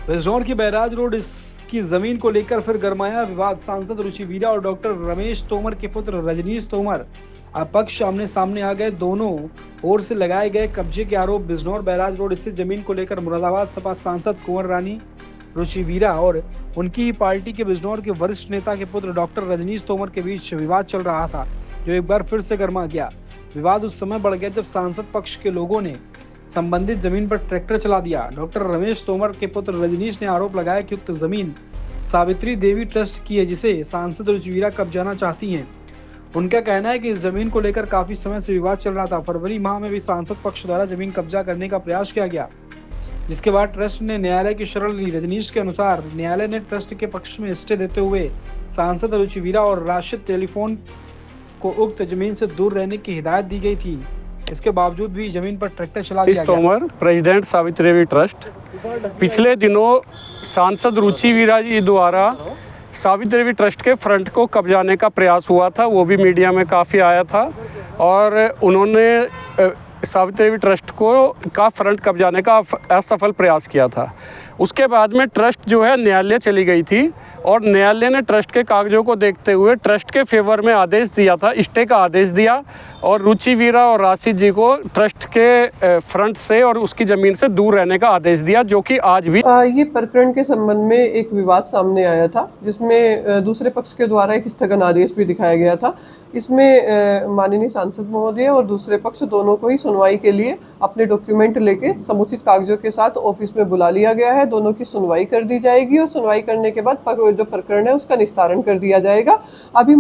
बिजनौर की barrage road की जमीन को लेकर फिर गरमाया विवाद। सांसद रुचि वीरा और डॉक्टर रमेश तोमर के पुत्र रजनीश तोमर अपक्ष आमने सामने आ गए। दोनों ओर से लगाए गए कब्जे के आरोप। बिजनौर बैराज रोड स्थित जमीन को लेकर मुरादाबाद सपा सांसद कुंवर रानी रुचि वीरा और उनकी ही पार्टी के बिजनौर के वरिष्ठ नेता के पुत्र डॉक्टर रजनीश तोमर के बीच विवाद चल रहा था, जो एक बार फिर से गर्मा गया। विवाद उस समय बढ़ गया जब सांसद पक्ष के लोगों ने संबंधित जमीन पर ट्रैक्टर चला दिया। डॉक्टर रमेश तोमर के पुत्र रजनीश ने आरोप लगाया कि उक्त जमीन सावित्री देवी ट्रस्ट की है, जिसे सांसद रुचि वीरा कब्जाना चाहती हैं। उनका कहना है कि इस जमीन को लेकर काफी समय से विवाद चल रहा था। फरवरी माह में भी सांसद पक्ष द्वारा जमीन कब्जा करने का प्रयास किया गया, जिसके बाद ट्रस्ट ने न्यायालय की शरण ली। रजनीश के अनुसार न्यायालय ने ट्रस्ट के पक्ष में स्टे देते हुए सांसद रुचि वीरा और राशिद टेलीफोन को उक्त जमीन से दूर रहने की हिदायत दी गई थी। इसके बावजूद भी जमीन पर ट्रैक्टर चला दिया गया। Tomar, president Savitri Devi trust. पिछले दिनों सांसद रुचि वीरा जी द्वारा सावित्री देवी ट्रस्ट के फ्रंट को कब्जाने का प्रयास हुआ था, वो भी मीडिया में काफ़ी आया था और उन्होंने सावित्री देवी ट्रस्ट का फ्रंट कब्जाने का असफल प्रयास किया था। उसके बाद में ट्रस्ट जो है न्यायालय चली गई थी और न्यायालय ने ट्रस्ट के कागजों को देखते हुए ट्रस्ट के फेवर में आदेश दिया था, स्टे का आदेश दिया और रुचि वीरा और राशिद जी को ट्रस्ट के फ्रंट से और उसकी ज़मीन से दूर रहने का आदेश दिया, जो कि आज भी ये प्रकरण के संबंध में एक विवाद सामने आया था, जिसमें दूसरे पक्ष के द्वारा एक स्थगन आदेश भी दिखाया गया था। इसमें माननीय सांसद महोदय और दूसरे पक्ष दोनों को ही सुनवाई के लिए अपने डॉक्यूमेंट लेके समुचित कागजों के साथ ऑफिस में बुला लिया गया है। दोनों की सुनवाई कर दी जाएगी और सुनवाई करने के बाद जो प्रकरण है उसका निस्तारण कर दिया जाएगा। अभी